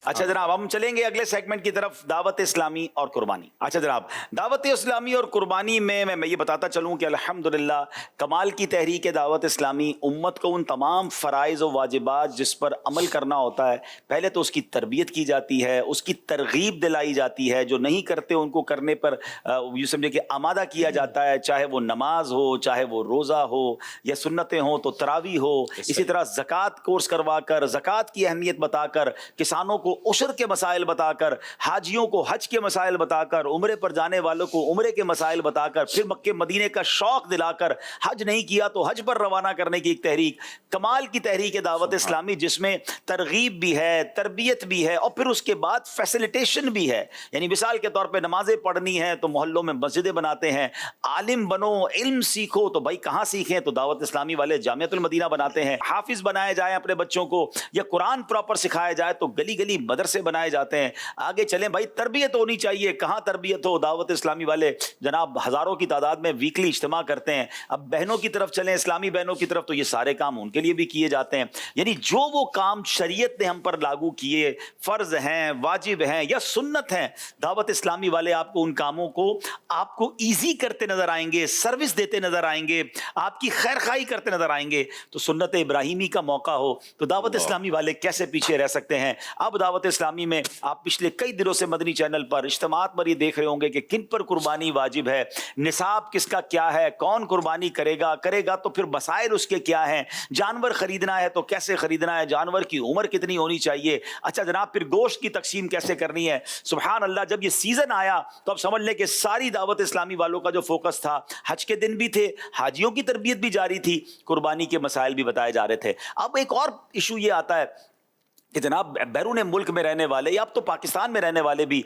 اچھا جناب، ہم چلیں گے اگلے سیگمنٹ کی طرف، دعوت اسلامی اور قربانی۔ اچھا جناب، دعوت اسلامی اور قربانی میں میں یہ بتاتا چلوں کہ الحمدللہ کمال کی تحریک دعوت اسلامی امت کو ان تمام فرائض و واجبات جس پر عمل کرنا ہوتا ہے، پہلے تو اس کی تربیت کی جاتی ہے، اس کی ترغیب دلائی جاتی ہے، جو نہیں کرتے ان کو کرنے پر یوں سمجھے کہ آمادہ کیا جاتا ہے، چاہے وہ نماز ہو، چاہے وہ روزہ ہو، یا سنتیں ہوں تو تراویح ہو، اسی طرح زکوٰۃ کورس کروا کر، زکوٰۃ کی اہمیت بتا کر، کسانوں کو عشر کے مسائل بتا کر، حاجیوں کو حج کے مسائل بتا کر، عمرے پر جانے والوں کو عمرے کے مسائل بتا کر، پھر مکے مدینے کا شوق دلا کر، حج نہیں کیا تو حج پر روانہ کرنے کی ایک تحریک، کمال کی تحریک دعوت اسلامی، جس میں ترغیب بھی ہے، تربیت بھی ہے، اور پھر اس کے بعد فیسیلیٹیشن بھی ہے۔ یعنی مثال کے طور پہ نمازیں پڑھنی ہیں تو محلوں میں مسجدیں بناتے ہیں، عالم بنو، علم سیکھو تو بھائی کہاں سیکھیں، تو دعوت اسلامی والے جامعۃ المدینہ بناتے ہیں، حافظ بنائے جائیں اپنے بچوں کو، یا قرآن پراپر سکھایا جائے تو گلی گلی مدرسے بنائے جاتے ہیں۔ آگے چلیں بھائی، تربیت ہونی چاہیے، کہاں تربیت ہو، دعوت اسلامی والے جناب ہزاروں کی تعداد میں ویکلی اجتماع کرتے ہیں۔ اب بہنوں کی طرف چلیں، اسلامی بہنوں کی طرف، تو یہ سارے کام ان کے لیے بھی کیے جاتے ہیں۔ یعنی جو وہ کام شریعت نے ہم پر لاگو کیے، فرض ہیں، واجب ہیں یا سنت ہیں، دعوت اسلامی والے آپ کو ان کاموں کو آپ کو ایزی کرتے نظر آئیں گے، سروس دیتے نظر آئیں گے، آپ کی خیر خواہی کرتے نظر آئیں گے۔ تو سنت ابراہیمی کا موقع ہو تو دعوت اسلامی والے کیسے پیچھے رہ سکتے ہیں؟ اب دعوت اسلامی میں آپ پچھلے کئی دنوں سے مدنی چینل پر اجتماعات پر یہ دیکھ رہے ہوں گے کہ کن پر قربانی واجب ہے، نصاب کس کا کیا ہے، کون قربانی کرے گا تو پھر مسائل اس کے کیا ہیں، جانور خریدنا ہے تو کیسے خریدنا ہے، جانور کی عمر کتنی ہونی چاہیے، اچھا جناب پھر گوشت کی تقسیم کیسے کرنی ہے۔ سبحان اللہ، جب یہ سیزن آیا تو اب سمجھ لیں کہ ساری دعوت اسلامی والوں کا جو فوکس تھا، حج کے دن بھی تھے، حاجیوں کی تربیت بھی جاری تھی، قربانی کے مسائل بھی بتائے جا رہے تھے۔ اب ایک اور ایشو یہ آتا ہے کہ جناب بیرون ملک میں رہنے والے یا اب تو پاکستان میں رہنے والے بھی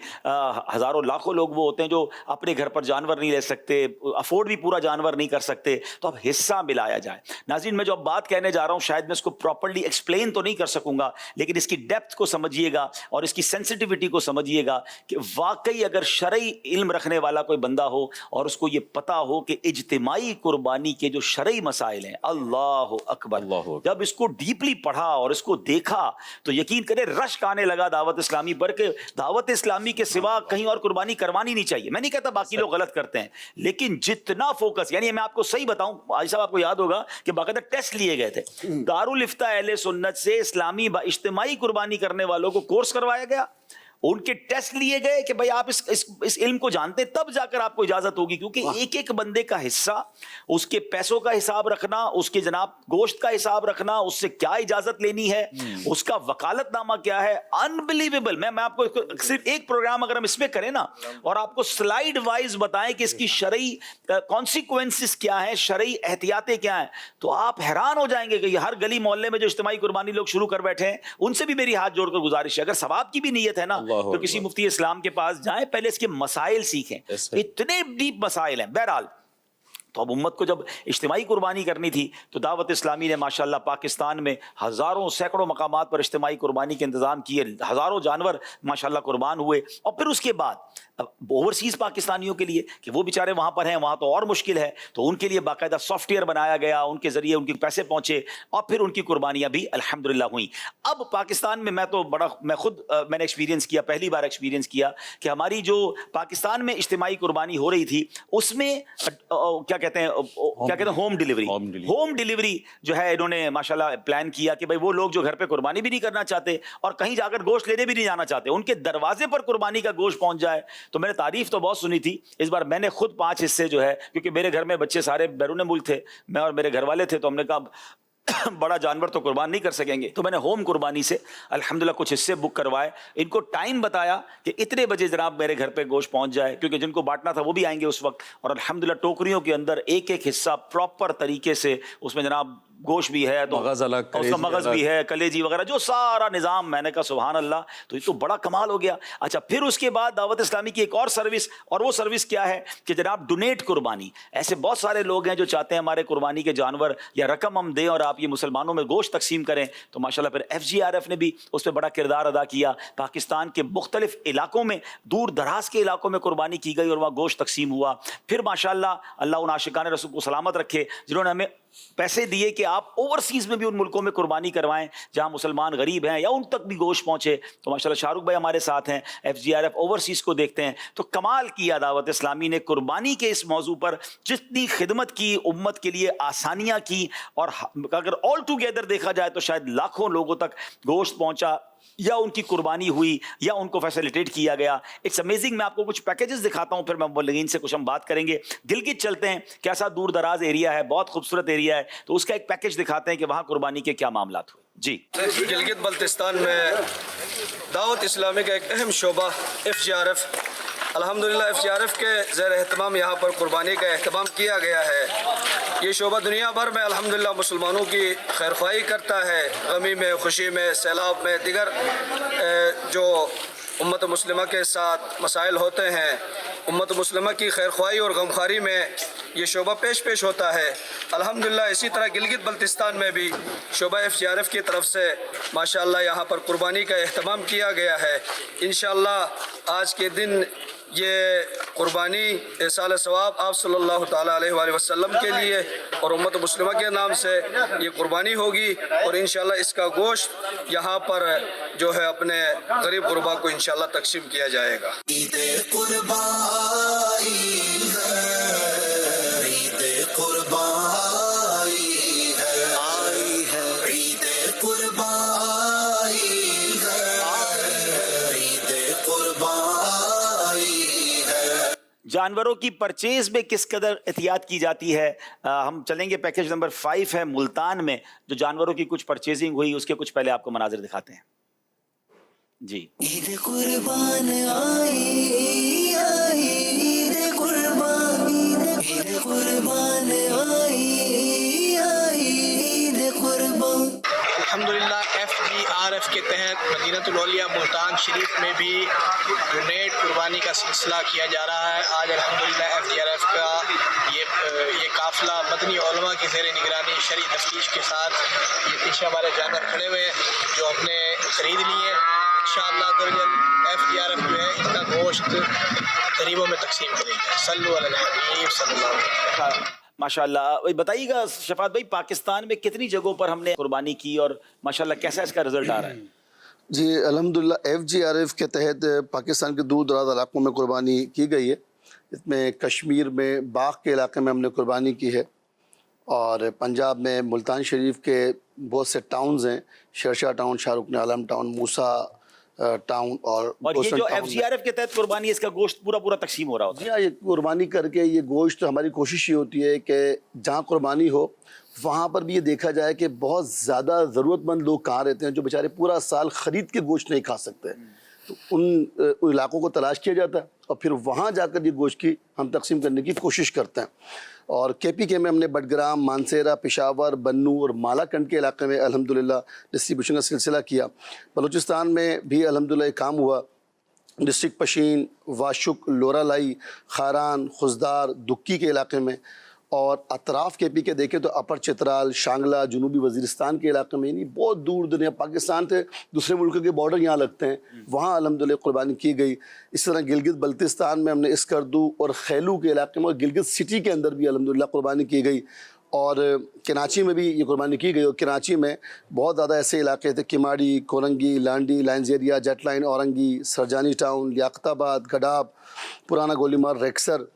ہزاروں لاکھوں لوگ وہ ہوتے ہیں جو اپنے گھر پر جانور نہیں لے سکتے، افورڈ بھی پورا جانور نہیں کر سکتے، تو اب حصہ ملایا جائے۔ ناظرین، میں جو اب بات کہنے جا رہا ہوں شاید میں اس کو پراپرلی ایکسپلین تو نہیں کر سکوں گا، لیکن اس کی ڈیپتھ کو سمجھیے گا اور اس کی سینسٹیوٹی کو سمجھیے گا کہ واقعی اگر شرعی علم رکھنے والا کوئی بندہ ہو اور اس کو یہ پتا ہو کہ اجتماعی قربانی کے جو شرعی مسائل ہیں، اللہ اکبر، جب اس کو ڈیپلی پڑھا اور اس کو دیکھا تو یقین کرے رشک آنے لگا دعوت اسلامی پر کہ دعوت اسلامی کے سوا کہیں اور قربانی کروانی نہیں چاہیے۔ میں نہیں کہتا باقی لوگ غلط کرتے ہیں، لیکن جتنا فوکس، یعنی میں آپ کو صحیح بتاؤں، آج صاحب آپ کو یاد ہوگا کہ باقاعدہ ٹیسٹ لیے گئے تھے، دارالفتہ اہل سنت سے اسلامی اجتماعی قربانی کرنے والوں کو کورس کروایا گیا، ان کے ٹیسٹ لیے گئے کہ بھائی آپ اس علم کو جانتے تب جا کر آپ کو اجازت ہوگی، کیونکہ ایک ایک بندے کا حصہ، اس کے پیسوں کا حساب رکھنا، اس کے جناب گوشت کا حساب رکھنا، اس سے کیا اجازت لینی ہے، اس کا وکالت نامہ کیا ہے، انبلیویبل۔ میں آپ کو صرف ایک پروگرام اگر ہم اس میں کریں نا اور آپ کو سلائیڈ وائز بتائیں کہ اس کی شرعی کانسیکوینسز کیا ہیں، شرعی احتیاطیں کیا ہیں، تو آپ حیران ہو جائیں گے کہ یہ ہر گلی محلے میں جو اجتماعی قربانی لوگ شروع کر بیٹھے ہیں، ان سے بھی میری ہاتھ جوڑ کر گزارش ہے، اگر ثواب کی بھی نیت ہے نا تو کسی مفتی اسلام کے پاس جائیں، پہلے اس کے مسائل سیکھیں، اتنے ڈیپ مسائل ہیں۔ بہرحال تو اب امت کو جب اجتماعی قربانی کرنی تھی تو دعوت اسلامی نے ماشاءاللہ پاکستان میں ہزاروں سینکڑوں مقامات پر اجتماعی قربانی کے انتظام کیے، ہزاروں جانور ماشاءاللہ قربان ہوئے۔ اور پھر اس کے بعد اوورسیز پاکستانیوں کے لیے کہ وہ بیچارے وہاں پر ہیں، وہاں تو اور مشکل ہے، تو ان کے لیے باقاعدہ سافٹ ویئر بنایا گیا، ان کے ذریعے ان کے پیسے پہنچے اور پھر ان کی قربانیاں بھی الحمدللہ ہوئیں۔ اب پاکستان میں میں خود میں نے ایکسپیرینس کیا، پہلی بار ایکسپیرینس کیا کہ ہماری جو پاکستان میں اجتماعی قربانی ہو رہی تھی اس میں کیا کہتے ہیں ہوم ڈیلیوری جو ہے انہوں نے ماشاءاللہ پلان کیا کہ بھائی وہ لوگ جو گھر پہ قربانی بھی نہیں کرنا چاہتے اور کہیں جا کر گوشت لینے بھی نہیں جانا چاہتے، ان کے دروازے پر قربانی کا گوشت پہنچ جائے۔ تو میں نے تعریف تو بہت سنی تھی، اس بار میں نے خود 5 حصے جو ہے، کیونکہ میرے گھر میں بچے سارے بیرون ملک تھے، میں اور میرے گھر والے تھے، تو ہم نے کہا بڑا جانور تو قربان نہیں کر سکیں گے، تو میں نے ہوم قربانی سے الحمدللہ کچھ حصے بک کروائے، ان کو ٹائم بتایا کہ اتنے بجے جناب میرے گھر پہ گوشت پہنچ جائے، کیونکہ جن کو بانٹنا تھا وہ بھی آئیں گے اس وقت، اور الحمدللہ ٹوکریوں کے اندر ایک ایک حصہ پراپر طریقے سے، اس میں جناب گوشت بھی ہے تو مغز الگ، اس کا مغز بھی ہے، کلیجی وغیرہ، جو سارا نظام، میں نے کہا سبحان اللہ، تو یہ تو بڑا کمال ہو گیا۔ اچھا پھر اس کے بعد دعوت اسلامی کی ایک اور سروس، اور وہ سروس کیا ہے کہ جناب ڈونیٹ قربانی۔ ایسے بہت سارے لوگ ہیں جو چاہتے ہیں ہمارے قربانی کے جانور یا رقم ہم دیں اور آپ یہ مسلمانوں میں گوشت تقسیم کریں، تو ماشاءاللہ پھر FGRF نے بھی اس پہ بڑا کردار ادا کیا، پاکستان کے مختلف علاقوں میں، دور دراز کے علاقوں میں قربانی کی گئی اور وہاں گوشت تقسیم ہوا۔ پھر ماشاءاللہ اللہ ان عاشقان رسول کو سلامت رکھے جنہوں نے ہمیں पैसे दिए कि आप ओवरसीज में भी उन मुल्कों में कुर्बानी करवाएं जहां मुसलमान गरीब हैं या उन तक भी गोश्त पहुंचे। तो माशाल्लाह शाहरुख भाई हमारे साथ हैं, FGRF ओवरसीज को देखते हैं। तो कमाल किया दावत इस्लामी ने कुर्बानी के इस मौजू पर, जितनी खिदमत की, उम्मत के लिए आसानियां की, और अगर ऑल टुगेदर देखा जाए तो शायद लाखों लोगों तक गोश्त पहुंचा या उनकी कुर्बानी हुई या उनको फैसिलिटेट किया गया। It's amazing. मैं आपको कुछ पैकेजेस दिखाता हूं, फिर मैं मुबल्लिगीन से कुछ हम बात करेंगे। गिलगित चलते हैं, कैसा दूर दराज एरिया है, बहुत खूबसूरत एरिया है, तो उसका एक पैकेज दिखाते हैं कि वहां कुर्बानी के क्या मामला हुए। जी, गिलगित बल्तिस्तान में दावत इस्लामी का एक अहम शोबा FGRF, अल्हम्दुलिल्लाह FGRF के ज़ेर एहतमाम यहाँ पर कुर्बानी का एहतमाम किया गया है। ये शोबा दुनिया भर में अल्हम्दुलिल्लाह मुसलमानों की खैरख्वाही करता है, गमी में, खुशी में, सैलाब में, दिगर जो उम्मत मुस्लिमा के साथ मसाइल होते हैं, उम्मत मुस्लिमा की खैरख्वाही और गमखारी में ये शोबा पेश होता है। अल्हम्दुलिल्लाह इसी तरह गिलगित बल्तिस्तान में भी शोबा FGRF की तरफ से माशाअल्लाह यहाँ पर कुर्बानी का एहतमाम किया गया है। इंशाअल्लाह आज के दिन ये कुर्बानी एसाल सवाब आप सल्लल्लाहु ताला अलैहि वसल्लम के लिए और उम्मत मुस्लिमा के नाम से ये कुर्बानी होगी, और इंशाअल्लाह इसका गोश्त यहाँ पर जो है अपने गरीब गुरबा को इंशाअल्लाह तकसीम किया जाएगा। जानवरों की परचेज में किस कदर एहतियात की जाती है। हम चलेंगे, पैकेज नंबर 5 है मुल्तान में, जो जानवरों की कुछ परचेजिंग हुई, उसके कुछ पहले आपको मनाजिर दिखाते हैं। जी, ईद कुर्बान आई आई, ईद कुर्बान, ईद कुर्बान आई आई, ईद कुर्बान। अल्हम्दुलिल्लाह FGRF के तहत मदीनतुल औलिया मुल्तान शरीफ में भी डोनेट कुर्बानी का सिलसिला किया जा रहा है। आज अल्हम्दुलिल्लाह FGRF का ये काफ़िला मदनी उलमा की ज़ेर निगरानी शरई तफ्तीश के साथ ये पीछे हमारे जानवर खड़े हुए हैं जो हमने ख़रीद लिए। इंशाअल्लाह FGRF जो है इनका गोश्त गरीबों में तकसीम करेगी। सल्लु अला हबीब सल्लल्लाहु अलैहि वसल्लम। माशाल्लाह। बताइएगा शफात भाई, पाकिस्तान में कितनी जगहों पर हमने कुर्बानी की और माशाल्लाह कैसा इसका रिजल्ट आ रहा है? जी अल्हम्दुलिल्लाह FGRF के तहत पाकिस्तान के दूर दराज इलाकों में कुर्बानी की गई है। इसमें कश्मीर में बाघ के इलाके में हमने कुर्बानी की है, और पंजाब में मुल्तान शरीफ के बहुत से टाउन्स हैं, शेरशाह टाउन, शाहरुख ने आलम टाउन, मूसा टाउन, और ये जो FGRF के तहत कुर्बानी है, इसका गोश्त पूरा तकसीम हो रहा होता है। जी हाँ, ये कुर्बानी करके ये गोश्त, हमारी कोशिश ये होती है कि जहाँ कुर्बानी हो वहाँ पर भी ये देखा जाए कि बहुत ज़्यादा ज़रूरतमंद लोग कहाँ रहते हैं जो बेचारे पूरा साल ख़रीद के गोश्त नहीं खा सकते। तो उन इलाकों को तलाश किया जाता है और फिर वहाँ जाकर ये गोश्त की हम तकसीम करने की कोशिश करते हैं। और KPK में हमने बडग्राम, मानसेरा, पेशावर, बन्नू और मालाकंड के इलाके में अल्हम्दुलिल्लाह डिस्ट्रीब्यूशन का सिलसिला किया। बलूचिस्तान में भी अल्हम्दुलिल्लाह एक काम हुआ। डिस्ट्रिक्ट पशीन, वाशुक, लोरालाई, खारान, खुजदार, दुक्की के इलाके में, और अतराफ़ KPK देखें तो अपर चित्राल, शांगला, जनूबी वज़ीरिस्तान के इलाके में, नहीं बहुत दूर दुनिया पाकिस्तान से दूसरे मुल्कों के बॉर्डर यहाँ लगते हैं, वहाँ अल्हम्दुलिल्लाह कुर्बानी की गई। इस तरह गिलगित बल्तिस्तान में हमने इसकरदू और खैलू के इलाके में और गिलगित सिटी के अंदर भी अल्हम्दुलिल्लाह कुर्बानी की गई, और कराची में भी ये कुर्बानी की गई। और कराची में बहुत ज़्यादा ऐसे इलाके थे, Keamari, Korangi, Landhi, lines area, jet line, Orangi, Surjani town, Liaquatabad, गडाब, पुराना गोलीमार, रेक्सर,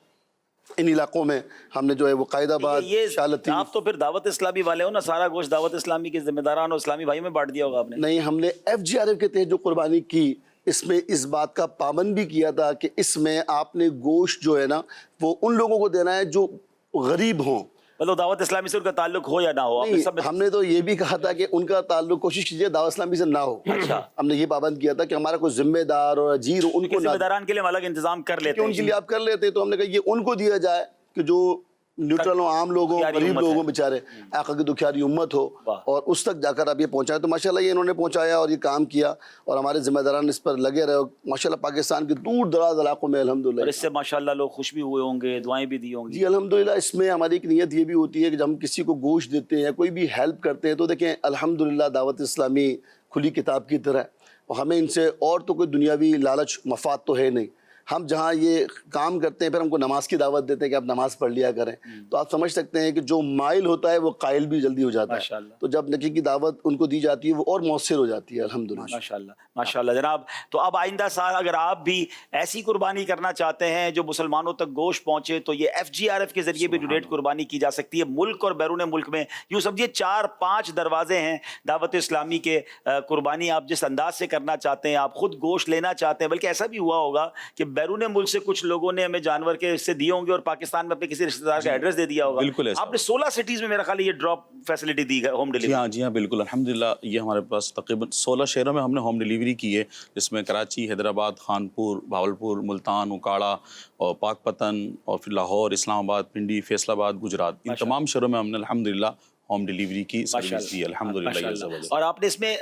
इन इलाकों में हमने जो है वो कायदाबाद, शालती। आप तो फिर दावत इस्लामी वाले हो ना, सारा गोश्त दावत इस्लामी के जिम्मेदारान और इस्लामी भाई में बांट दिया होगा आपने? नहीं, हमने FGRF के तहत जो कुर्बानी की, इसमें इस बात का पाबंद भी किया था कि इसमें आपने गोश्त जो है ना वो उन लोगों को देना है जो गरीब हों, मतलब दावत इस्लामी से उनका ताल्लुक हो या ना हो। नहीं, हमने तो ये भी कहा था कि उनका ताल्लुक कोशिश कीजिए दावत इस्लामी से ना हो। अच्छा, हमने ये पाबंद किया था कि हमारा कोई जिम्मेदार और अजीर हो, उनको जिम्मेदारान के लिए हम अलग इंतजाम कर लेते हैं, उनके लिए आप कर लेते, तो हमने कहा ये उनको दिया जाए कि जो न्यूट्रल हो, आम लोगों, गरीब लोगों, बेचारे आका की दुखियारी उम्मत हो, और उस तक जाकर आप ये पहुंचाए। तो माशाल्लाह ये इन्होंने पहुंचाया और ये काम किया, और हमारे जिम्मेदारान इस पर लगे रहे। माशाल्लाह पाकिस्तान के दूर दराज इलाकों में अल्हम्दुलिल्लाह, इससे माशाल्लाह लोग खुश भी हुए होंगे, दुआएं भी दी होंगी। जी अल्हम्दुलिल्लाह। इसमें हमारी एक नीयत ये भी होती है कि जब हम किसी को गोश्त देते हैं या कोई भी हेल्प करते हैं तो देखें अल्हम्दुलिल्लाह दावत इस्लामी खुली किताब की तरह, और हमें इनसे और तो कोई दुनियावी लालच मफाद तो है नहीं, ہم جہاں یہ کام کرتے ہیں پھر ہم کو نماز کی دعوت دیتے ہیں کہ آپ نماز پڑھ لیا کریں، تو آپ سمجھ سکتے ہیں کہ جو مائل ہوتا ہے وہ قائل بھی جلدی ہو جاتا ہے. ماشاءاللہ. تو جب نکی کی دعوت ان کو دی جاتی ہے وہ اور مؤثر ہو جاتی ہے الحمدللہ. ماشاءاللہ ماشاءاللہ جناب. تو اب آئندہ سال اگر آپ بھی ایسی قربانی کرنا چاہتے ہیں جو مسلمانوں تک گوشت پہنچے تو یہ FGRF کے ذریعے بھی ڈونیٹ قربانی کی جا سکتی ہے ملک اور بیرون ملک میں. یوں سمجھیے 4-5 دروازے ہیں دعوت اسلامی کے. قربانی آپ جس انداز سے کرنا چاہتے ہیں، آپ خود گوشت لینا چاہتے ہیں، بلکہ ایسا بھی ہوا ہوگا کہ بیرون ملک سے کچھ لوگوں نے ہمیں جانور کے حصے دیے ہوں گے اور پاکستان میں اپنے کسی رشتہ دار کا ایڈریس دے دیا ہوگا. بالکل ایسا. آپ نے 16 سٹیز میں میرا خیال ہے یہ ڈراپ فیسلٹی دی ہے، ہوم ڈیلیوری. جی ہاں بالکل الحمدللہ. یہ ہمارے پاس تقریباً 16 شہروں میں ہم نے ہوم ڈیلیوری کی ہے، جس میں کراچی، حیدرآباد، خانپور، بھاولپور، ملتان، اکاڑا اور پاک پتن اور پھر لاہور، اسلام آباد، پنڈی، فیصل آباد، گجرات، ان تمام شہروں میں ہم نے الحمدللہ ہوم ڈیلیوری کی سروس دی الحمدللہ. اور آپ نے اس میں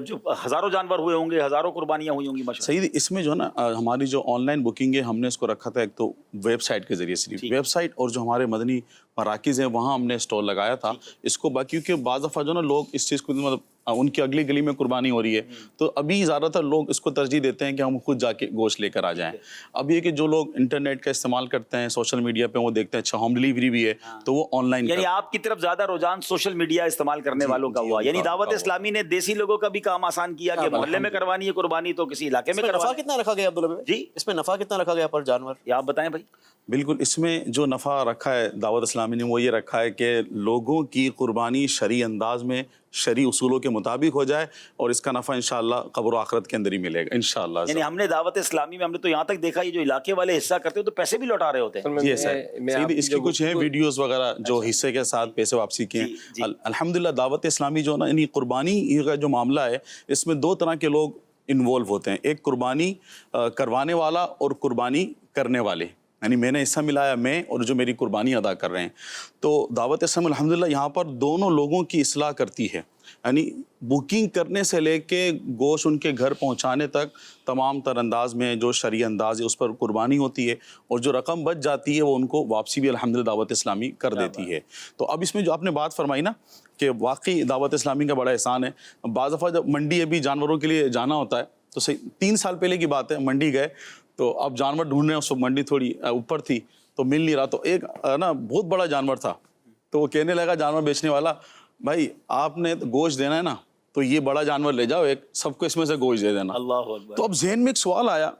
جو ہزاروں جانور ہوئے ہوں گے، ہزاروں قربانیاں ہوئی ہوں گی ماشاءاللہ. صحیح. اس میں جو ہے نا ہماری جو آن لائن بکنگ ہے ہم نے اس کو رکھا تھا ایک تو ویب سائٹ کے ذریعے، صرف ویب سائٹ، اور جو ہمارے مدنی مراکز ہیں وہاں ہم نے اسٹال لگایا تھا اس کو. کیونکہ بعض دفعہ جو نا لوگ اس چیز کو مطلب ان کی اگلی گلی میں قربانی ہو رہی ہے تو ابھی زیادہ تر لوگ اس کو ترجیح دیتے ہیں کہ ہم خود جا کے گوشت لے کر آ جائیں. اب یہ کہ جو لوگ انٹرنیٹ کا استعمال کرتے ہیں، سوشل میڈیا پہ وہ دیکھتے ہیں اچھا ہوم ڈیلیوری بھی ہے تو وہ آن لائن. یعنی آپ کی طرف زیادہ رجحان سوشل میڈیا استعمال کرنے والوں کا ہوا. یعنی دعوت اسلامی نے دیسی لوگوں کا بھی کام آسان کیا کہ محلے میں کروانی ہے قربانی تو کسی علاقے میں نفع کروانی. کتنا رکھا گیا عبداللہ بھائی؟ جی اس میں نفع کتنا رکھا گیا پر جانور؟ یہ آپ بتائیں بھائی. بالکل. اس میں جو نفع رکھا ہے دعوت اسلامی نے وہ یہ رکھا ہے کہ لوگوں کی قربانی شرعی انداز میں شرعی اصولوں کے مطابق ہو جائے اور اس کا نفع انشاءاللہ قبر و آخرت کے اندر ہی ملے گا انشاءاللہ. یعنی ہم نے دعوت اسلامی میں ہم نے تو یہاں تک دیکھا یہ جو علاقے والے حصہ کرتے ہیں تو پیسے بھی لوٹا رہے ہوتے ہیں. جی سر. اس کی کچھ ہیں ویڈیوز وغیرہ جو حصے کے ساتھ پیسے واپسی کے ہیں الحمدللہ. دعوت اسلامی جو نا یعنی قربانی کا جو معاملہ ہے اس میں 2 طرح کے لوگ انوالو ہوتے ہیں. ایک قربانی کروانے والا اور قربانی کرنے والے، یعنی میں نے حصہ ملایا میں اور جو میری قربانی ادا کر رہے ہیں. تو دعوت اسلام الحمدللہ یہاں پر دونوں لوگوں کی اصلاح کرتی ہے. یعنی بکنگ کرنے سے لے کے گوشت ان کے گھر پہنچانے تک تمام تر انداز میں جو شرعی انداز ہے اس پر قربانی ہوتی ہے اور جو رقم بچ جاتی ہے وہ ان کو واپسی بھی الحمدللہ دعوت اسلامی کر دیتی ہے. تو اب اس میں جو آپ نے بات فرمائی نا کہ واقعی دعوت اسلامی کا بڑا احسان ہے. بعض دفعہ جب منڈی ابھی جانوروں کے لیے جانا ہوتا ہے تو 3 سال پہلے کی بات ہے، منڈی گئے تو اب جانور ڈھونڈ رہے ہیں، اس وقت منڈی تھوڑی اوپر تھی تو مل نہیں رہا. تو ایک نا بہت بڑا جانور تھا تو وہ کہنے لگا جانور بیچنے والا، بھائی آپ نے گوشت دینا ہے نا تو یہ بڑا جانور لے جاؤ، ایک سب کو اس میں سے گوشت دے دینا. اللہ اکبر. تو اب ذہن میں ایک سوال آیا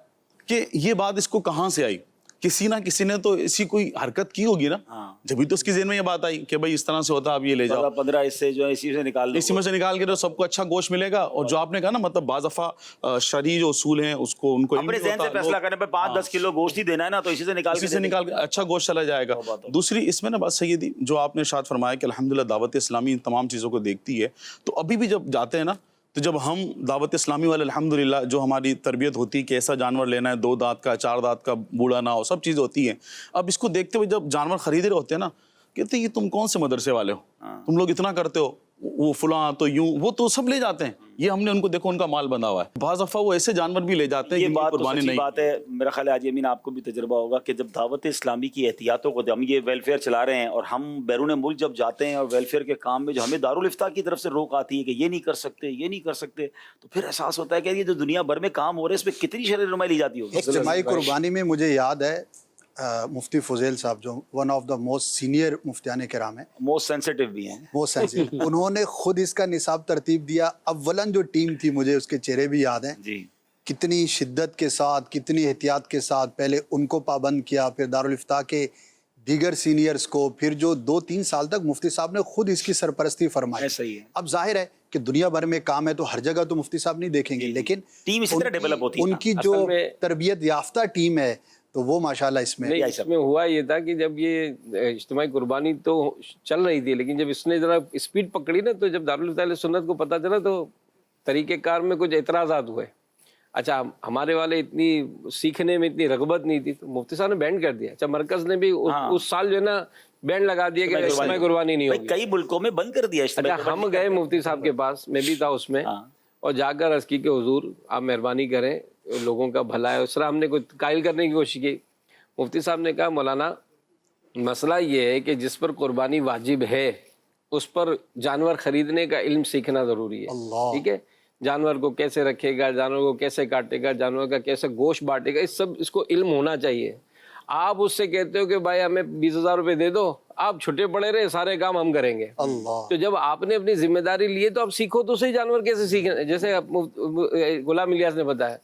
کہ یہ بات اس کو کہاں سے آئی؟ کسی نہ کسی نے تو ایسی کوئی حرکت کی ہوگی نا، جبھی تو اس کی ذہن میں یہ بات آئی کہ بھائی اس طرح سے ہوتا ہے، آپ یہ لے جاؤ 15 حصے جو ہے اسی سے نکال دو، اسی میں سے نکال کے سب کو اچھا گوشت ملے گا. اور جو آپ نے کہا نا مطلب بعض دفعہ شرعی جو اصول ہیں اس کو ان کو اپنے ذہن سے فیصلہ کرنے پہ 5-10 کلو گوشت ہی دینا ہے نا تو اسی سے نکال کے اچھا گوشت چلا جائے گا. دوسری اس میں نا بات سیدی جو آپ نے ارشاد فرمایا کہ الحمدللہ دعوت اسلامی ان تمام چیزوں کو دیکھتی ہے. تو ابھی بھی جب جاتے ہیں نا تو جب ہم دعوت اسلامی والے الحمدللہ جو ہماری تربیت ہوتی ہے کہ ایسا جانور لینا ہے 2 دانت کا 4 دانت کا بوڑھا نہ ہو، سب چیز ہوتی ہیں. اب اس کو دیکھتے ہوئے جب جانور خرید رہے ہوتے ہیں نا کہتے ہیں یہ تم کون سے مدرسے والے ہو، تم لوگ اتنا کرتے ہو، وہ فلاں تو یوں، وہ تو سب لے جاتے ہیں. یہ ہم نے ان کو دیکھو ان کا مال بندھا ہوا ہے. بعض دفعہ وہ ایسے جانور بھی لے جاتے ہیں. یہ بات تو سچی بات ہے. میرا خیال ہے حاجی امین آپ کو بھی تجربہ ہوگا کہ جب دعوت اسلامی کی احتیاطوں کو ہم یہ ویلفیئر چلا رہے ہیں اور ہم بیرون ملک جب جاتے ہیں اور ویلفیئر کے کام میں جو ہمیں دارالفتاء کی طرف سے روک آتی ہے کہ یہ نہیں کر سکتے یہ نہیں کر سکتے تو پھر احساس ہوتا ہے کہ یہ جو دنیا بھر میں کام ہو رہے ہیں اس میں کتنی شرعی رہنمائی لی جاتی ہوگی. اجتماعی قربانی میں مجھے یاد ہے مفتی فضیل صاحب جو one of the most senior مفتیان کرام ہیں، موسٹ سینسیٹیو بھی ہیں، موسٹ سینسیٹیو، انہوں نے خود اس کا نصاب ترتیب دیا. اولاً جو ٹیم تھی مجھے اس کے چہرے بھی یاد ہیں، جی کتنی شدت کے ساتھ کتنی احتیاط کے ساتھ پہلے ان کو پابند کیا، پھر دارالفتاء کے دیگر سینئرز کو، پھر جو 2-3 سال تک مفتی صاحب نے خود اس کی سرپرستی فرمائی. صحیح ہے. اب ظاہر ہے کہ دنیا بھر میں کام ہے تو ہر جگہ تو مفتی صاحب نہیں دیکھیں گے، لیکن ٹیم اسی طرح ڈیولپ ہوتی ہے. ان کی جو تربیت یافتہ ٹیم ہے تو وہ ماشاءاللہ اس میں اس میں ہوا یہ تھا کہ جب یہ اجتماعی قربانی تو چل رہی تھی لیکن جب اس نے ذرا اسپیڈ پکڑی نا تو جب دارالفتاء علیہ سنت کو پتہ چلا تو طریقہ کار میں کچھ اعتراضات ہوئے. اچھا ہمارے والے اتنی سیکھنے میں اتنی رغبت نہیں تھی تو مفتی صاحب نے بینڈ کر دیا. اچھا مرکز نے بھی اس سال جو ہے نا بینڈ لگا دیا کہ اجتماعی قربانی نہیں ہوگی. کئی ملکوں میں بند کر دیا. اچھا ہم گئے مفتی صاحب کے پاس، میں بھی تھا اس میں، اور جا کر عرض کی کہ حضور آپ مہربانی کریں لوگوں کا بھلا ہے. اس طرح ہم نے کوئی قائل کرنے کی کوشش کی. مفتی صاحب نے کہا مولانا مسئلہ یہ ہے کہ جس پر قربانی واجب ہے اس پر جانور خریدنے کا علم سیکھنا ضروری ہے. ٹھیک ہے، जानवर को कैसे रखेगा, जानवर को कैसे काटेगा, जानवर का कैसे गोश्त बांटेगा, इस सब इसको इल्म होना चाहिए। आप उससे कहते हो कि भाई हमें 20,000 रुपये दे दो, आप छुट्टे पड़े रहे, सारे काम हम करेंगे। अल्लाह। तो जब आपने अपनी जिम्मेदारी ली है तो आप सीखो तो सही, जानवर कैसे सीखे, जैसे गुलाम इलियास ने बताया।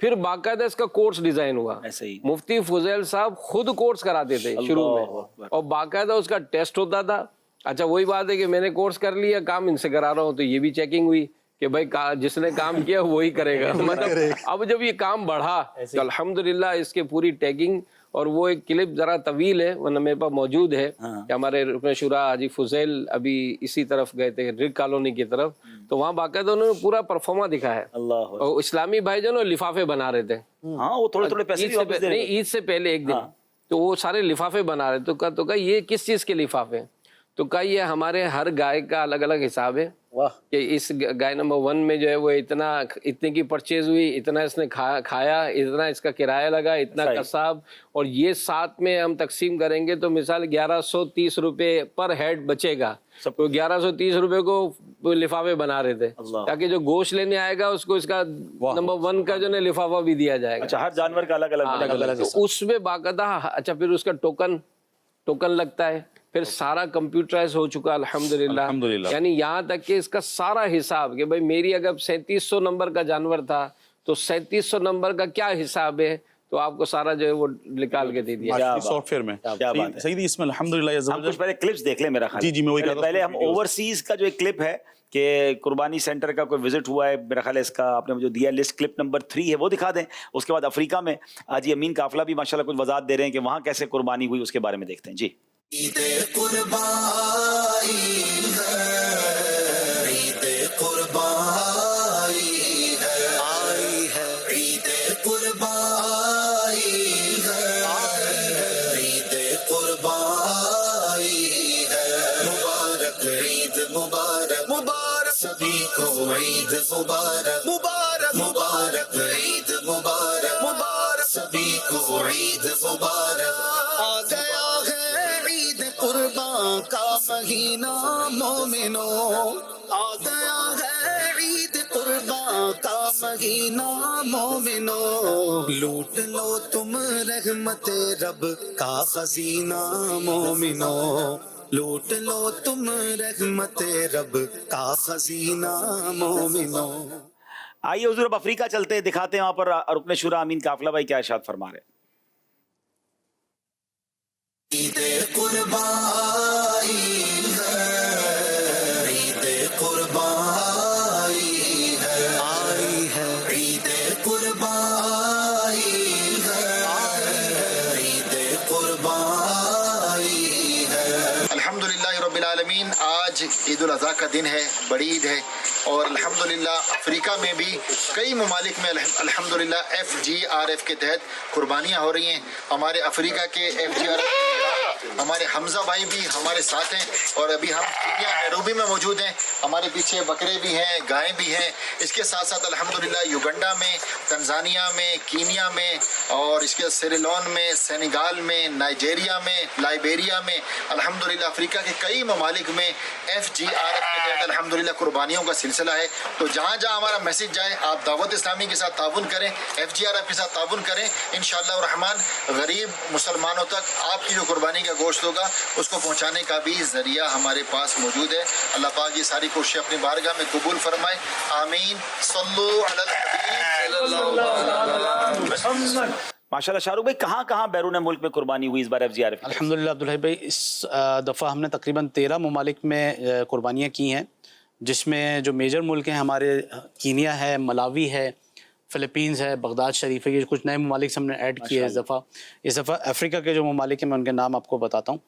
फिर बाकायदा इसका कोर्स डिजाइन हुआ, ऐसे ही मुफ्ती फुजैल साहब खुद कोर्स कराते थे शुरू में, और बाकायदा उसका टेस्ट होता था। अच्छा वही बात है कि मैंने कोर्स कर लिया, काम इनसे करा रहा हूँ, तो ये भी चेकिंग हुई कि भाई जिसने काम किया वही करेगा। मतलब अब जब ये काम बढ़ा तो अल्हम्दुलिल्लाह इसके पूरी टैगिंग, और वो एक क्लिप जरा तवील है वरना मेरे पास मौजूद है कि हमारे रुकन शुरा हाजी फुजैल अभी इसी तरफ गए थे, रिग कॉलोनी की तरफ, तो वहाँ बाकायदा उन्होंने पूरा परफॉर्मा दिखा है। अल्लाह। और इस्लामी भाई जो ना लिफाफे बना रहे थे, हाँ वो थोड़े थोड़े पैसे भी वापस दे रहे हैं। नहीं ईद से पहले एक दिन, तो वो सारे लिफाफे बना रहे, तो कहा ये किस चीज के लिफाफे, तो कहा ये हमारे हर गाय का अलग अलग हिसाब है कि इस गाय नंबर 1 में जो है वो इतने की परचेज हुई, इतना इसने खाया, इतना इसका किराया लगा, इतना कसाब, और ये साथ में हम तकसीम करेंगे तो मिसाल 1130 रुपए पर हेड बचेगा। तो 1130 रुपए को लिफाफे बना रहे थे ताकि जो गोश्त लेने आएगा उसको इसका नंबर 1 का जो है लिफाफा भी दिया जाएगा। अच्छा हर जानवर का अलग अलग तो उसमें बाकायदा अच्छा फिर उसका टोकन लगता है, फिर सारा कंप्यूटराइज हो चुका अल्हम्दुलिल्लाह। यानी यहाँ तक कि इसका सारा हिसाब कि भाई मेरी अगर 3700 नंबर का जानवर था तो 3700 नंबर का क्या हिसाब है, तो आपको सारा जो है वो निकाल के दे दिया सॉफ्टवेयर में। क्या बात है। सही इसमें अल्हम्दुलिल्लाह। हम कुछ पहले क्लिप्स देख ले मेरा ख्याल। जी मैं वही कह रहा था। पहले हम ओवरसीज का जो एक क्लिप है कि कुर्बानी सेंटर का कोई विजिट हुआ है, मेरा ख्याल है इसका आपने जो दिया लिस्ट क्लिप नंबर 3 है वो दिखा दें। उसके बाद अफ्रीका में आज अमीन काफिला भी माशाल्लाह कुछ वजाहत दे रहे हैं कि वहाँ कैसे कुर्बानी हुई, उसके बारे में देखते हैं जी। ईद कुर्बानी है, ईद कुर्बानी है, आई है ईद कुर्बानी है, ईद कुर्बानी है, मुबारक ईद मुबारक, मुबारक सभी को ईद मुबारक, मुबारक मुबारक ईद मुबारक, मुबारक सभी को ईद मुबारक। आ गया कुर्बान का महीना मोमिनो, आ गया है ईद कुर्बान का महीना मोमिनो, लूट लो तुम रहमत रब का खजीना मोमिनो, लूट लो तुम रहमत रब का खजीना मोमिनो। आइए हुजूर अब अफ्रीका चलते हैं, दिखाते हैं वहाँ पर रुकन शुरा अमीन काफिला भाई क्या इरशाद फरमा रहे हैं। ईद कुर्बानी है, ईद कुर्बानी है, आई है ईद कुर्बानी है, ईद कुर्बानी है। अल्हम्दुलिल्लाह रब्बिल आलमीन। आज ईद उल अज़हा का दिन है, बड़ी ईद है, और अल्हम्दुलिल्लाह अफ्रीका में भी कई ममालिक में अल्हम्दुलिल्लाह FGRF के तहत कुर्बानियाँ हो रही हैं। हमारे अफ्रीका के FGRF हमारे हमजा भाई भी हमारे साथ हैं, और अभी हम कीनिया नैरोबी में मौजूद हैं। हमारे पीछे बकरे भी हैं, गायें भी हैं। इसके साथ साथ अल्हम्दुलिल्लाह युगांडा में, तंजानिया में, कीनिया में, और इसके सिरेलॉन में, सेनेगाल में, नाइजेरिया में, लाइबेरिया में, अल्हम्दुलिल्लाह अफ्रीका के कई ममालिक में FGRF के तहत अल्हम्दुलिल्लाह कुर्बानियों का सिलसिला है। तो जहाँ जहाँ हमारा मैसेज जाए आप दावत इस्लामी के साथ ताउन करें, FGRF के साथ ताउन करें। इंशाअल्लाह रहमान गरीब मुसलमानों तक आपकी जो कुर्बानी का गोश्त होगा उसको पहुंचाने का भी जरिया हमारे पास मौजूद है। अल्लाह पाक ये सारी कोशिशें अपनी बारगाह में कबूल फरमाए, आमीन। सल्लु अलल हबीब। माशाल्लाह शाहरुख भाई कहाँ बैरून मुल्क में कुर्बानी हुई इस बार FGRF? अल्हम्दुलिल्लाह अब्दुल भाई इस दफ़ा हमने तकरीबन 13 ममालिक में कुर्बानियाँ की हैं, जिसमें जो मेजर मुल्क हैं हमारे कीनिया है, मलावी है, फ़िलिपींस है, बगदाद शरीफ है, ये कुछ नए ममालिक से हमने ऐड किए हैं इस दफ़ा। अफ्रीका के जो ममालिक हैं मैं उनके नाम आपको बताता हूँ।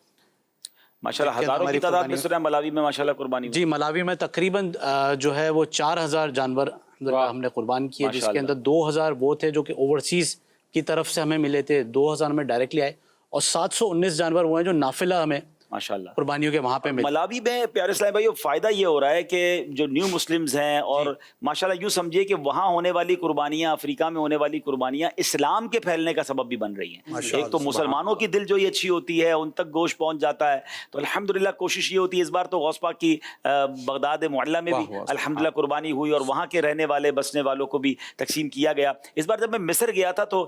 माशाल्लाह हज़ारों की तादाद में सुना है मलावी में माशाल्लाह कुर्बानी। जी मलावी में तकरीबन जो है वो 4000 जानवर हमने कुर्बान किए, जिसके अंदर 2000 वो थे जो कि ओवरसीज़ की तरफ से हमें मिले थे, 2000 हमें डायरेक्टली आए, और 719 जानवर वो हैं जो नाफिला हमें माशाल्लाह। कुर्बानियों के वहाँ पे मिल। मलावी में प्यारे इस्लामी भाइयों फायदा ये हो रहा है कि जो न्यू मुस्लिम्स हैं और माशाल्लाह यूं समझिए कि वहाँ होने वाली कुर्बानियाँ, अफ्रीका में होने वाली कुर्बानियाँ इस्लाम के फैलने का सबब भी बन रही हैं। एक तो मुसलमानों की दिल जो ये अच्छी होती है, उन तक गोश्त पहुँच जाता है, तो अल्हम्दुलिल्लाह कोशिश ये होती है। इस बार तो गौस पाक की बगदाद मुअल्ला में भी अल्हम्दुलिल्लाह कुर्बानी हुई और वहाँ के रहने वाले बसने वालों को भी तकसीम किया गया। इस बार जब मैं मिस्र गया था तो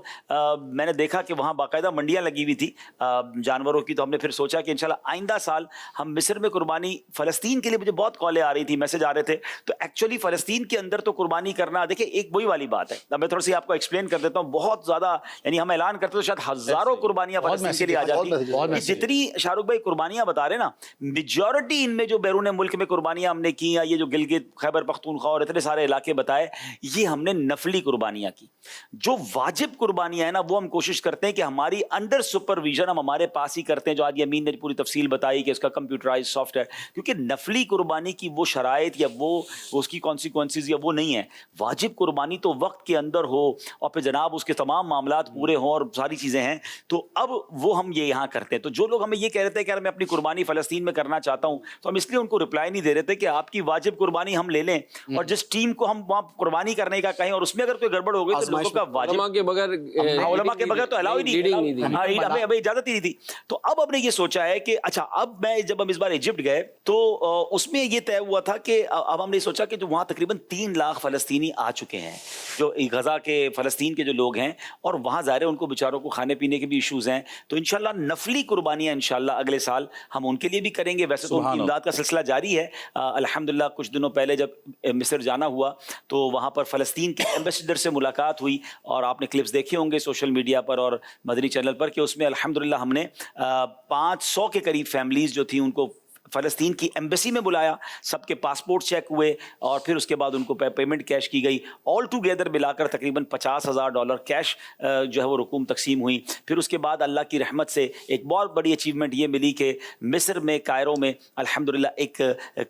मैंने देखा कि वहाँ बाकायदा मंडियाँ लगी हुई थी जानवरों की। तो हमने फिर सोचा कि इंशाल्लाह आइंदा साल हम मिस्र में कुर्बानी, फ़लस्तीन के लिए मुझे बहुत कॉलें आ रही थी, मैसेज आ रहे थे। तो एक्चुअली फ़लस्तीन के अंदर तो कुर्बानी करना, देखिए एक वही वाली बात है। अब मैं थोड़ी सी आपको एक्सप्लेन कर देता हूँ। बहुत ज़्यादा, यानी हम ऐलान करते तो शायद हज़ारों कुर्बानियाँ फ़लस्तीन के लिए आ जाती। जितनी शाहरुख भाई कुर्बानियाँ बता रहे ना, मेजॉरिटी इनमें जो बैरून मुल्क में कुर्बानियाँ हमने की, ये जो गिलगित, खैबर पख्तूनख्वा और इतने सारे इलाके बताए, ये हमने नफली कुर्बानियाँ की। जो वाजिब कुर्बानियाँ हैं ना, वो हम कोशिश करते हैं कि हमारी अंडर सुपरविजन हम हमारे पास ही करते हैं, जो आज यमीन ने पूरी तफसील बताई कि इसका कंप्यूटराइज सॉफ्टवेयर। क्योंकि नफली कुर्बानी की वो शराइत या वो उसकी कॉन्सिक्वेंसेस या वो नहीं है। वाजिब कुर्बानी तो वक्त के अंदर हो और फिर जनाब उसके तमाम मामलात पूरे हों और सारी चीज़ें हैं। तो अब वो हम ये यहाँ करते हैं। तो जो लोग हमें ये कह रहे थे कि यार मैं अपनी कुर्बानी फ़लस्तीन में करना चाहता हूँ, तो हम इसलिए उनको रिप्लाई नहीं दे रहे थे कि आपकी वाजिब कुर्बानी हम ले लें और जिस टीम को हम वहाँ कुर्बानी करने का कहें और उसमें अगर कोई गड़बड़ हो गई तो लोगों का वाजिब उलमा के बगैर तो अलाउ ही नहीं, हमें इजाज़त ही नहीं थी। तो अब हमने ये सोचा है कि अच्छा, अब मैं जब हम इस बार इजिप्ट गए तो उसमें ये तय हुआ था कि अब हमने सोचा कि जो वहाँ तकरीबन 3 लाख फ़लस्तीनी आ चुके हैं, जो गज़ा के फ़लस्तीन के जो लोग हैं, और वहाँ ज़ाहिर है उनको बेचारों को खाने पीने के भी इशूज़ हैं। तो इंशाल्लाह नफली कुर्बानियाँ इंशाल्लाह अगले साल हम उनके लिए भी करेंगे। वैसे तो उनकी इमदाद का सिलसिला जारी है। अल्हम्दुलिल्लाह कुछ दिनों पहले जब मिस्र जाना हुआ तो वहाँ पर फ़लस्तीन के एम्बेसडर से मुलाकात हुई और आपने क्लिप्स देखे होंगे सोशल मीडिया पर और मदनी चैनल पर कि उसमें अल्हम्दुलिल्लाह हमने 500 के करीब फैमिलीज़ जो थी उनको फ़लस्तीन की एम्बेसी में बुलाया, सबके पासपोर्ट चेक हुए और फिर उसके बाद उनको पेमेंट कैश की गई। ऑल टुगेदर मिलाकर तकरीबन $50,000 कैश जो है वो रकूम तकसीम हुई। फिर उसके बाद अल्लाह की रहमत से एक बहुत बड़ी अचीवमेंट ये मिली कि मिस्र में कायरो में अल्हम्दुलिल्लाह एक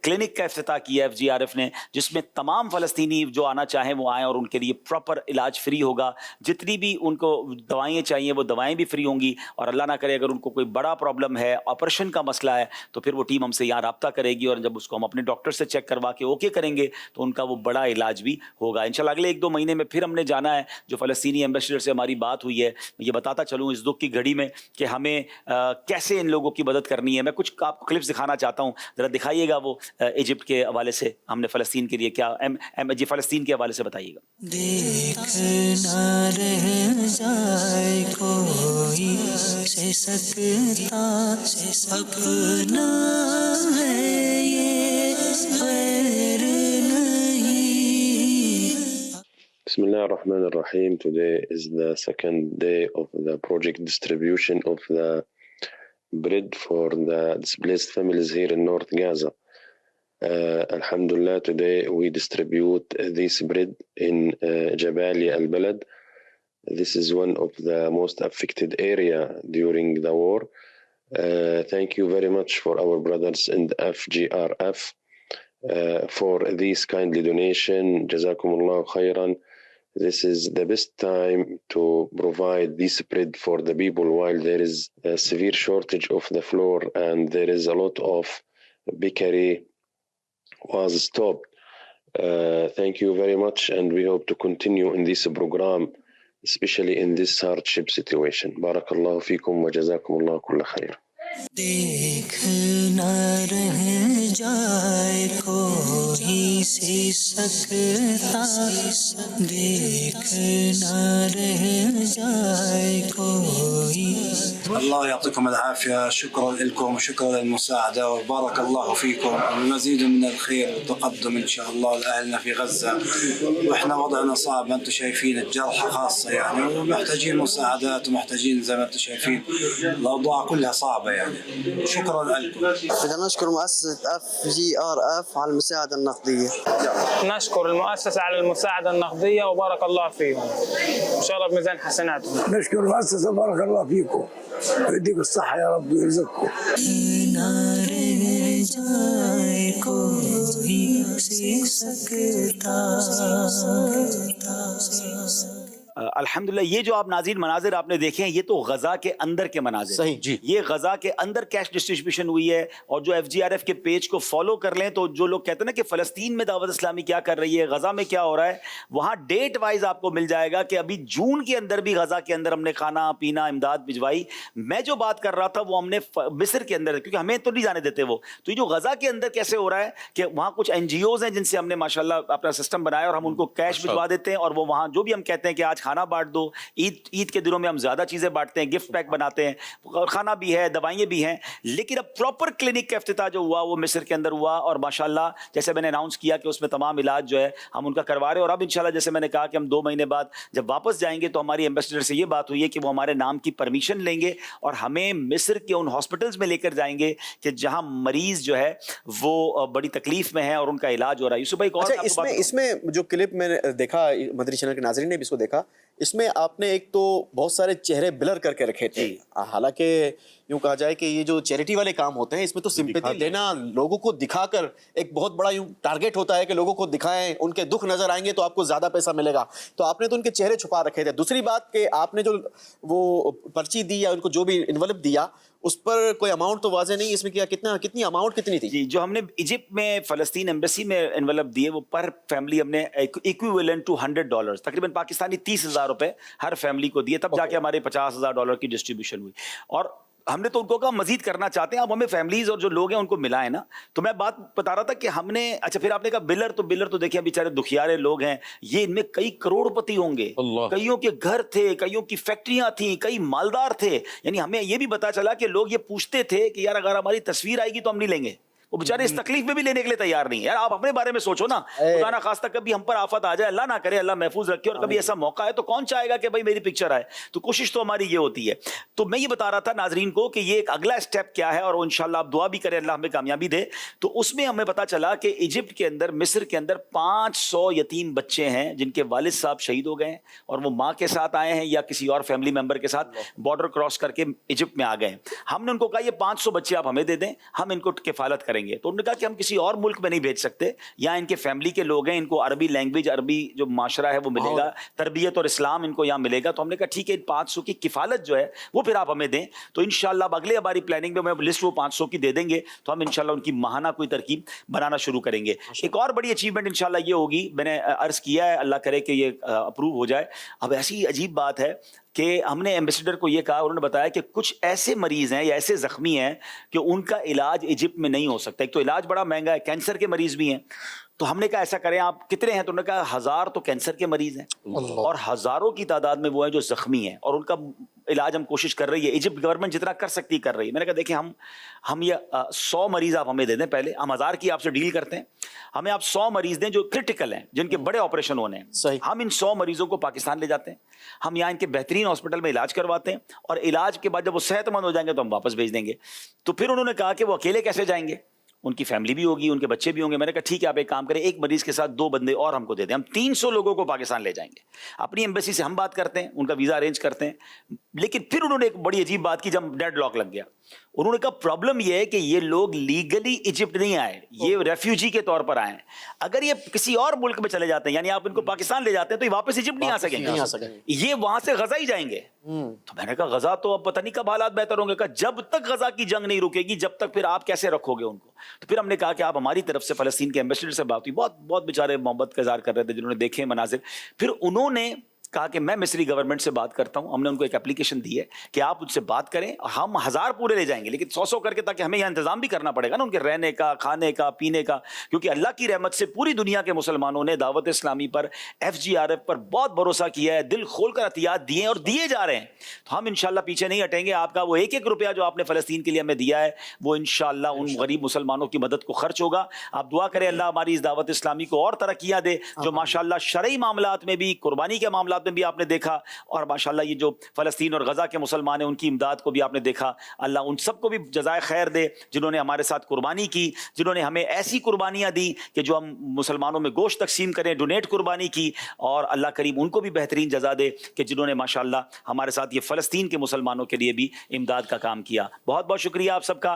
क्लिनिक का इफ्तिताह किया FGRF ने, जिसमें तमाम फ़लस्तीनी जो आना चाहें वो आएँ और उनके लिए प्रॉपर इलाज फ्री होगा। जितनी भी उनको दवाएँ चाहिए वो दवाएँ भी फ्री होंगी और अल्लाह ना करे अगर उनको कोई बड़ा प्रॉब्लम है, ऑपरेशन का मसला है, तो फिर वो टीम हमसे यहाँ रब्ता करेगी और जब उसको हम अपने डॉक्टर से चेक करवा के ओके करेंगे तो उनका वो बड़ा इलाज भी होगा इंशाल्लाह। अगले 1-2 महीने में फिर हमने जाना है। जो फ़लस्तीनी एम्बेसडर से हमारी बात हुई है, मैं ये बताता चलूँ इस दुख की घड़ी में कि हमें कैसे इन लोगों की मदद करनी है। मैं कुछ आपको क्लिप्स दिखाना चाहता हूँ, ज़रा दिखाइएगा वो इजिप्ट के हवाले से हमने फ़लस्तीन के लिए क्या जी फ़लस्तीन के हवाले से बताइएगा। देखना रह जाए कोई से सकता अपना है ये गैर नहीं। Bismillah ar-Rahman ar-Rahim. Today is the second day of the project distribution of the bread for the displaced families here in North Gaza. Alhamdulillah, today we distribute this bread in Jabali al-Balad. This is one of the most affected area during the war. Thank you very much for our brothers in the FGRF for this kindly donation. Jazakumullah khairan. This is the best time to provide this bread for the people while there is a severe shortage of the flour and there is a lot of bakery was stopped. Thank you very much, and we hope to continue in this program, especially in this hardship situation. Barakallahu feekum wa jazakumullah kulla khair. देखना रह जाए कोई से सकता, देखना रह जाए कोई। الله يعطيكم العافية. شكرا لكم وشكرا للمساعدة وبارك الله فيكم، ومزيد من الخير والتقدم إن شاء الله لأهلنا في غزة. وإحنا وضعنا صعب، أنتم شايفين الجرحى خاصة يعني، ومحتاجين مساعدات ومحتاجين زي ما أنتم شايفين الأوضاع كلها صعبة يعني. شكرا لكم. بدنا نشكر مؤسسة FGRF على المساعدة النقدية. نشكر المؤسسة على المساعدة النقدية وبارك الله فيهم، إن شاء الله بميزان حسناتهم. نشكر المؤسسة بارك الله فيكم ويديك الصحة يا رب ويرزقكم. अल्हम्दुलिल्लाह ये जो आप नाज़रीन मनाजिर आपने देखे हैं ये तो गजा के अंदर के मनाजिर सही जी, ये गजा के अंदर कैश डिस्ट्रीब्यूशन हुई है। और जो FGRF के पेज को फॉलो कर लें तो जो लोग कहते हैं ना कि फ़लस्तीन में दावत इस्लामी क्या कर रही है, गजा में क्या हो रहा है, वहाँ डेट वाइज आपको मिल जाएगा कि अभी जून के अंदर भी गजा के अंदर हमने खाना पीना इमदाद भिजवाई। मैं जो बात कर रहा था वो हमने मिस्र के अंदर, क्योंकि हमें तो नहीं जाने देते वो, तो ये जो गजा के अंदर कैसे हो रहा है कि वहाँ कुछ NGOs हैं जिनसे हमने माशाल्लाह अपना सिस्टम बनाया और हम उनको कैश भिजवा देते हैं और वो वहाँ जो भी हम कहते हैं कि आज खाना बांट दो, ईद के दिनों में हम ज़्यादा चीज़ें बांटते हैं, गिफ्ट पैक बनाते हैं, और खाना भी है, दवाइयाँ भी हैं। लेकिन अब प्रॉपर क्लिनिक का इफ्तिताह जो हुआ वो मिस्र के अंदर हुआ और माशाल्लाह जैसे मैंने अनाउंस किया कि उसमें तमाम इलाज जो है हम उनका करवा रहे हैं। और अब इंशाल्लाह जैसे मैंने कहा कि हम 2 महीने बाद जब वापस जाएंगे तो हमारी एम्बेसडर से ये बात हुई है कि वो हमारे नाम की परमिशन लेंगे और हमें मिस्र के उन हॉस्पिटल्स में लेकर जाएंगे कि जहाँ मरीज जो है वो बड़ी तकलीफ में है और उनका इलाज हो रहा है। यूसुफ भाई एक और अच्छा, इसमें जो क्लिप मैंने देखा, मदरी चैनल के नाज़रीन ने भी इसको देखा, इसमें आपने एक तो बहुत सारे चेहरे ब्लर करके रखे थे। हालांकि यूं कहा जाए कि ये जो चैरिटी वाले काम होते हैं इसमें तो सिंपैथी लेना, लोगों को दिखाकर, एक बहुत बड़ा यूं टारगेट होता है कि लोगों को दिखाएं, उनके दुख नजर आएंगे तो आपको ज्यादा पैसा मिलेगा, तो आपने तो उनके चेहरे छुपा रखे थे। दूसरी बात कि आपने जो वो पर्ची दी या उनको जो भी इन्वेलप दिया उस पर कोई अमाउंट तो वाज़ेह नहीं, इसमें क्या कितनी अमाउंट कितनी थी? जी, जो हमने इजिप्ट में फ़लस्तीन एम्बेसी में एनवलप दिए वो पर फैमिली हमने इक्विवेलेंट टू $100 तकरीबन पाकिस्तानी 30,000 रुपए हर फैमिली को दिए, तब जाके हमारे $50,000 की डिस्ट्रीब्यूशन हुई। और हमने तो उनको कहा मजीद करना चाहते हैं, अब हमें फैमिलीज और जो लोग हैं उनको मिला है ना। तो मैं बात बता रहा था कि हमने, अच्छा फिर आपने कहा बिलर तो देखिए बेचारे दुखियारे लोग हैं, ये इनमें कई करोड़पति होंगे, कईयों के घर थे, कईयों की फैक्ट्रियां थी, कई मालदार थे। यानी हमें ये भी पता चला कि लोग ये पूछते थे कि यार अगर हमारी तस्वीर आएगी तो हम नहीं लेंगे, वो बेचारे इस तकलीफ में भी लेने के लिए तैयार नहीं है। यार आप अपने बारे में सोचो ना, खुदा ना खास्ता कभी हम पर आफत आ जाए, अल्लाह ना करे, अल्लाह महफूज रखे, और कभी ऐसा मौका है तो कौन चाहेगा कि भाई मेरी पिक्चर आए। तो कोशिश तो हमारी ये होती है। तो मैं ये बता रहा था नाजरीन को कि ये एक अगला स्टेप क्या है, और इंशाल्लाह आप दुआ भी करें अल्लाह हमें कामयाबी दे। तो उसमें हमें पता चला कि इजिप्ट के अंदर, मिस्र के अंदर 500 यतीम बच्चे हैं जिनके वालिद साहब शहीद हो गए हैं और वो माँ के साथ आए हैं या किसी और फैमिली मेंबर के साथ बॉर्डर क्रॉस करके इजिप्ट में आ गए। हमने उनको कहा ये 500 बच्चे आप हमें दे दें, हम इनको किफालत करेंगे। तो उन्होंने कहा कि हम किसी और मुल्क में नहीं भेज सकते, यहाँ इनके फैमिली के लोग हैं, इनको अरबी लैंग्वेज, अरबी जो माशरा है वो मिलेगा, तरबियत और इस्लाम इनको यहाँ मिलेगा। तो हमने कहा ठीक है, 500 की किफालत जो है वो फिर आप हमें दें। तो इंशाल्लाह अब अगले हमारी प्लानिंग में हमें लिस्ट वो 500 की दे देंगे, तो हम इंशाल्लाह उनकी माहाना कोई तरकीब बनाना शुरू करेंगे। एक और बड़ी अचीवमेंट इंशाल्लाह ये होगी, मैंने अर्ज किया है, अल्लाह करे कि ये अप्रूव हो जाए। अब ऐसी अजीब बात है कि हमने एम्बेसडर को ये कहा, उन्होंने बताया कि कुछ ऐसे मरीज़ हैं या ऐसे ज़ख्मी हैं कि उनका इलाज इजिप्ट में नहीं हो सकता। एक तो इलाज बड़ा महंगा है, कैंसर के मरीज़ भी हैं। तो हमने कहा ऐसा करें, आप कितने हैं? तो उन्होंने कहा 1000 तो कैंसर के मरीज़ हैं और हज़ारों की तादाद में वो हैं जो ज़ख्मी हैं, और उनका इलाज हम कोशिश कर रही है, इजिप्ट गवर्नमेंट जितना कर सकती कर रही है। मैंने कहा देखिए हम ये 100 मरीज़ आप हमें दे दें, पहले हम 1000 की आपसे डील करते हैं, हमें आप 100 मरीज़ दें जो क्रिटिकल हैं, जिनके बड़े ऑपरेशन होने हैं। हम इन 100 मरीज़ों को पाकिस्तान ले जाते हैं, हम यहाँ इनके बेहतरीन हॉस्पिटल में इलाज करवाते हैं, और इलाज के बाद जब वो सेहतमंद हो जाएंगे तो हम वापस भेज देंगे। तो फिर उन्होंने कहा कि वो अकेले कैसे जाएंगे, उनकी फैमिली भी होगी, उनके बच्चे भी होंगे। मैंने कहा ठीक है, आप एक काम करें, एक मरीज के साथ 2 बंदे और हमको दे दें, हम 300 लोगों को पाकिस्तान ले जाएंगे। अपनी एम्बेसी से हम बात करते हैं, उनका वीज़ा अरेंज करते हैं। लेकिन फिर उन्होंने एक बड़ी अजीब बात की, जब डेड लॉक लग गया, उन्होंने कहा प्रॉब्लम यह है कि ये लोग लीगली इजिप्ट नहीं आए, ये रेफ्यूजी के तौर पर आए हैं। अगर ये किसी और मुल्क में चले जाते हैं, यानी आप इनको पाकिस्तान ले जाते हैं, तो ये वापस इजिप्ट नहीं आ सकेंगे, ये वहां से गजा ही जाएंगे। तो मैंने कहा गजा तो अब पता नहीं कब हालात बेहतर होंगे। कहा जब तक गजा की जंग नहीं रुकेगी, जब तक फिर आप कैसे रखोगे उनको। तो फिर हमने कहा कि आप हमारी तरफ से फ़लस्तीन के एम्बेसडर से बात हुई, बहुत बेचारे मोहब्बत का इज़हार कर रहे थे, जिन्होंने देखे मनाजिर। फिर उन्होंने कहा कि मैं मिस्री गवर्नमेंट से बात करता हूं। हमने उनको एक एप्लीकेशन दी है कि आप उनसे बात करें, हम 1000 पूरे ले जाएंगे, लेकिन 100 करके, ताकि हमें यहाँ इंतजाम भी करना पड़ेगा ना उनके रहने का, खाने का, पीने का, क्योंकि अल्लाह की रहमत से पूरी दुनिया के मुसलमानों ने दावत इस्लामी पर, FGRF पर बहुत भरोसा किया है, दिल खोल कर अतियात दिए और दिए जा रहे हैं। तो हम इंशाल्लाह पीछे नहीं हटेंगे। आपका वो 1-1 रुपया जो आपने फ़लस्तीन के लिए हमें दिया है, वो इंशाल्लाह उन गरीब मुसलमानों की मदद को खर्च होगा। आप दुआ करें अल्लाह हमारी इस दावत इस्लामी को और तरक्कियाँ दे, जो माशाल्लाह शरई मामलात में भी, कुर्बानी के मामलात में भी आपने देखा, और माशाल्लाह ये जो फ़लस्तीन और गजा के मुसलमान हैं उनकी इमदाद को भी आपने देखा। अल्लाह उन सबको भी जज़ाए खैर दे जिन्होंने हमारे साथ कुर्बानी की, जिन्होंने हमें ऐसी कुर्बानियाँ दी कि जो हम मुसलमानों में गोश्त तकसीम करें, डोनेट कुर्बानी की, और अल्लाह करीम उनको भी बेहतरीन जज़ा दे कि जिन्होंने माशाल्लाह हमारे साथ ये फ़लस्तीन के मुसलमानों के लिए भी इमदाद का काम किया। बहुत बहुत शुक्रिया आप सबका।